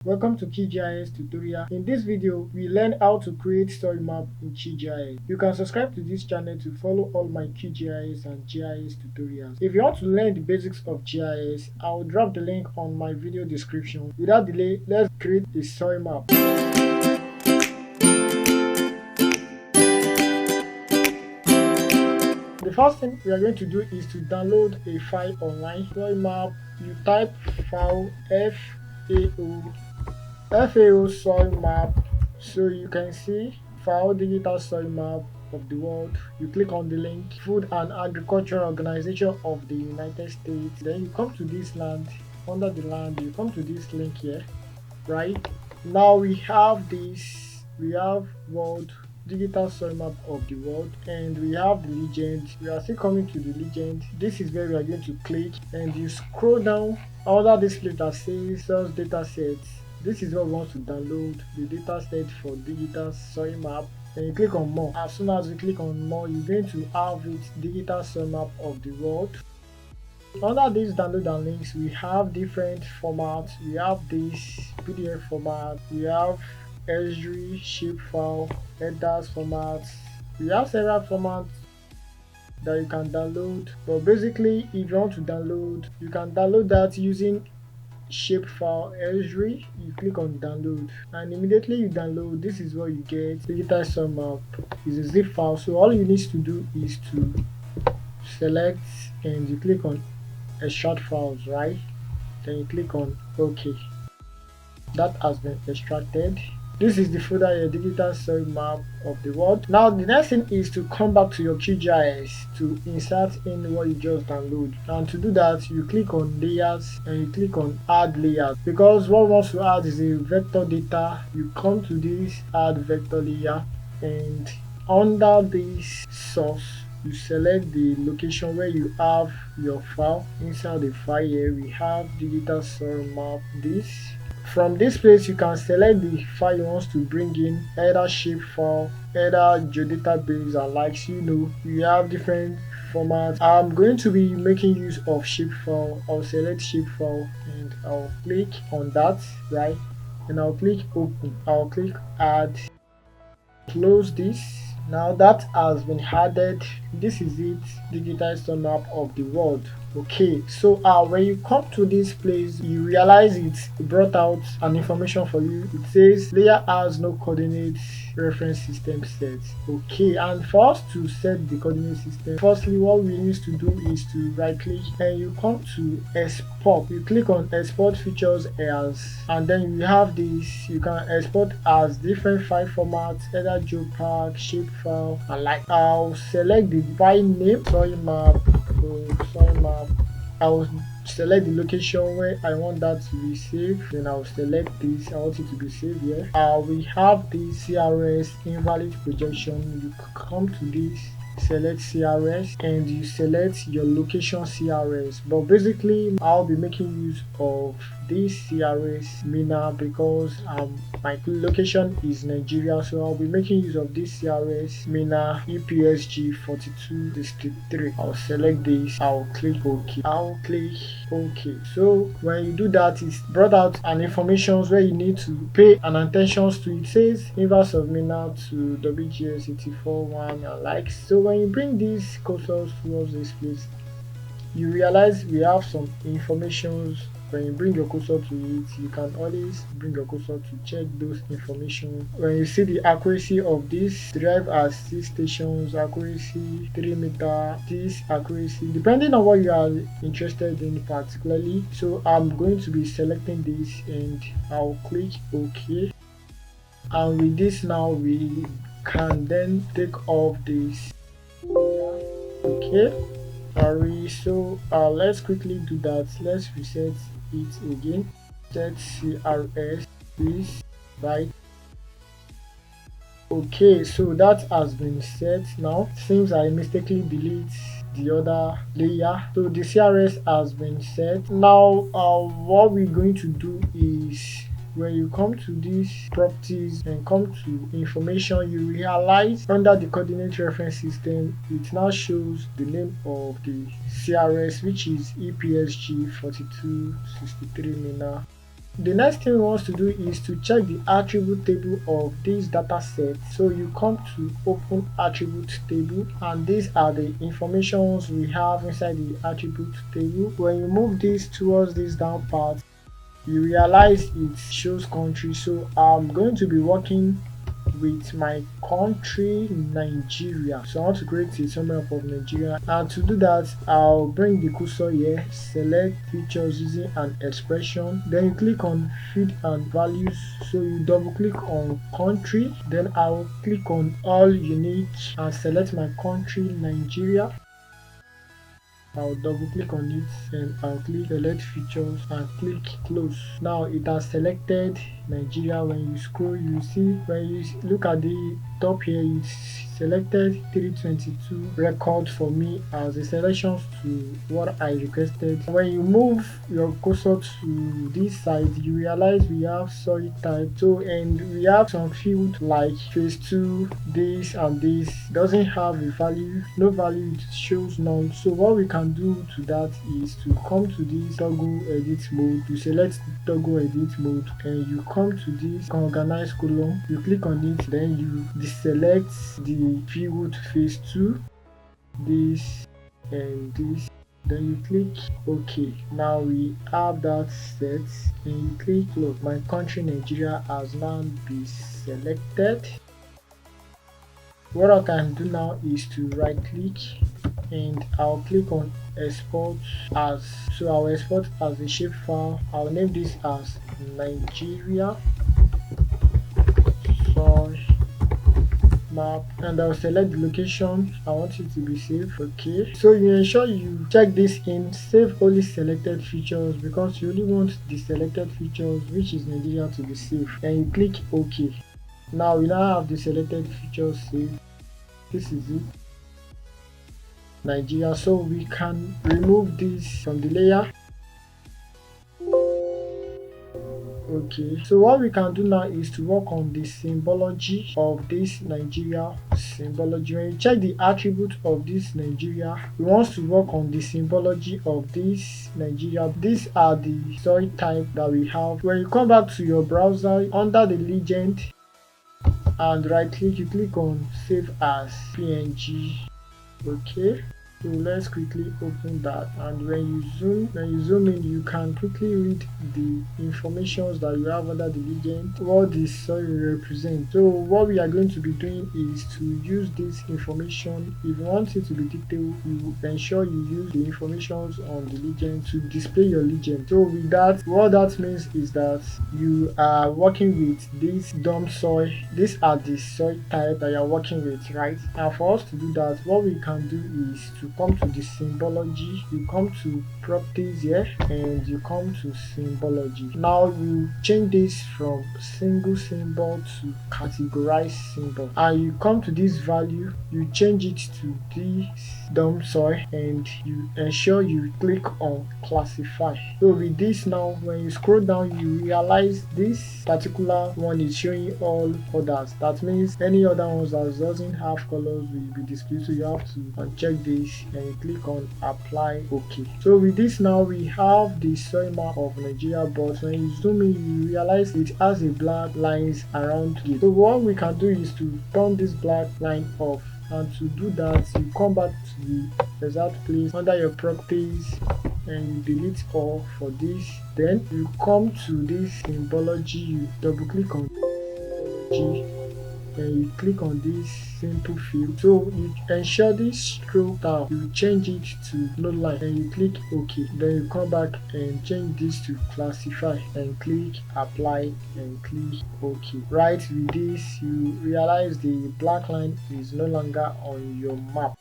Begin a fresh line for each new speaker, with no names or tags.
Welcome to QGIS tutorial. In this video, we learn how to create story map in QGIS. You can subscribe to this channel to follow all my QGIS and GIS tutorials. If you want to learn the basics of GIS, I will drop the link on my video description. Without delay, let's create a story map. The first thing we are going to do is to download a file online. Story map, you type file FAO soil map, so you can see file digital soil map of the world. You click on the link Food and Agriculture Organization of the United States, then you come to this land. Under the land, you come to this link here. Right now we have world digital soil map of the world, and we have the legend. We are still coming to the legend. This is where we are going to click, and you scroll down under this place that says source data sets. This is what we want to download, the data set for digital soil map. Then you click on more. As soon as you click on more, you're going to have it digital soil map of the world. Under these download and links, we have different formats. We have this PDF format, we have SGEGIS, shapefile, headers formats. We have several formats that you can download, but basically if you want to download, you can download that using shapefile SGEGIS. You click on download, and immediately you download, this is what you get. Digital soil map is a zip file, so all you need to do is to select and you click on extract files, right? Then you click on OK. That has been extracted. This is the folder here, digital soil map of the world. Now the next thing is to come back to your QGIS to insert in what you just download, and to do that you click on layers and you click on add layers, because what we want to add is a vector data. You come to this add vector layer, and under this source you select the location where you have your file. Inside the file here we have digital soil map. From this place you can select the file you want to bring in, either shapefile, either geodatabase, and likes. You have different formats. I'm going to be making use of shapefile. I'll select shapefile and I'll click on that, right? And I'll click open. I'll click add, close this. Now that has been added. This is it, digital soil map of the world. Okay, so when you come to this place, you realize it brought out an information for you. It says layer has no coordinate reference system set. Okay, and for us to set the coordinate system, firstly what we need to do is to right click and you come to export. You click on export features as, and then you have this. You can export as different file formats, either JPEG, shapefile, and like. I'll select the file name, soil map. I will select the location where I want that to be saved. Then I'll select this. I want it to be saved here. We have the CRS invalid projection. You come to this, select CRS, and you select your location CRS. But basically I'll be making use of this CRS MENA because my location is Nigeria, so I'll be making use of this CRS MENA EPSG 4263. I'll select this. I'll click OK. So when you do that, it's brought out an information where you need to pay an attention to. It says inverse of MENA to WGS 841 and like. So when you bring these cursors towards this place, you realize we have some informations. When you bring your cursor to it, you can always bring your cursor to check those information. When you see the accuracy of this, derived as 6 stations, accuracy 3 meter, this accuracy, depending on what you are interested in particularly. So I'm going to be selecting this and I'll click OK. And with this now we can then take off this. Okay. So let's quickly do that. Let's reset it again. Set CRS please, right? Okay, so that has been set. Now since I mistakenly delete the other layer, so the CRS has been set. Now what we're going to do is, when you come to these properties and come to information, you realize under the coordinate reference system it now shows the name of the CRS, which is EPSG 4263 MENA. the next thing we want to do is to check the attribute table of this data set. So you come to open attribute table, and these are the informations we have inside the attribute table. When you move this towards this down part, you realize it shows country. So I'm going to be working with my country Nigeria. So I want to create a summary of Nigeria, and to do that I'll bring the cursor here, select features using an expression, then you click on feed and values. So you double click on country, then I'll click on all unique and select my country Nigeria. I'll double click on it and I'll click select features and click close. Now it has selected Nigeria. When you scroll, you see, when you look at the top here, it's selected 322 record for me as a selection to what I requested. When you move your cursor to this side, you realize we have soil type. So, and we have some field like phase 2, this and this doesn't have a value, no value, it shows none. So what we can do to that is to come to this toggle edit mode, you select toggle edit mode, and you come to this organize column, you click on it, then you deselect the field phase 2, this and this, then you click OK. Now we have that set, and you click close. My country Nigeria has now been selected. What I can do now is to right click and I'll click on export as. So I'll export as a shapefile. I'll name this as Nigeria soil map, and I'll select the location I want it to be saved. Okay, so you ensure you check this in save only selected features, because you only want the selected features, which is Nigeria, to be saved, and you click OK. Now we now have the selected features saved. This is it, Nigeria. So we can remove this from the layer. Okay, so what we can do now is to work on the symbology of this Nigeria symbology. When you check the attribute of this Nigeria, we want to work on the symbology of this Nigeria. These are the soil type that we have. When you come back to your browser, under the legend and right click, you click on save as PNG. Okay, so let's quickly open that, and when you zoom in, you can quickly read the informations that you have under the legend, what the soil represents. So what we are going to be doing is to use this information. If you want it to be detailed, you ensure you use the informations on the legend to display your legend. So with that, what that means is that you are working with this dump soil. These are the soil type that you are working with, right? And for us to do that, what we can do is to come to the symbology, you come to properties here, and you come to symbology. Now you change this from single symbol to categorized symbol, and you come to this value, you change it to this dump soil, and you ensure you click on classify. So with this, now when you scroll down, you realize this particular one is showing all others. That means any other ones that doesn't have colors will be displayed. So you have to uncheck this and you click on apply. OK. So with this, now we have the soil map of Nigeria, but when you zoom in, you realize it has a black lines around it. So what we can do is to turn this black line off, and to do that, you come back to the exact place under your properties and you delete all for this. Then you come to this symbology, you double click on symbology and you click on this simple field. So you ensure this stroke down, you change it to no line and you click OK. Then you come back and change this to classify and click apply and click OK. Right, with this, you realize the black line is no longer on your map.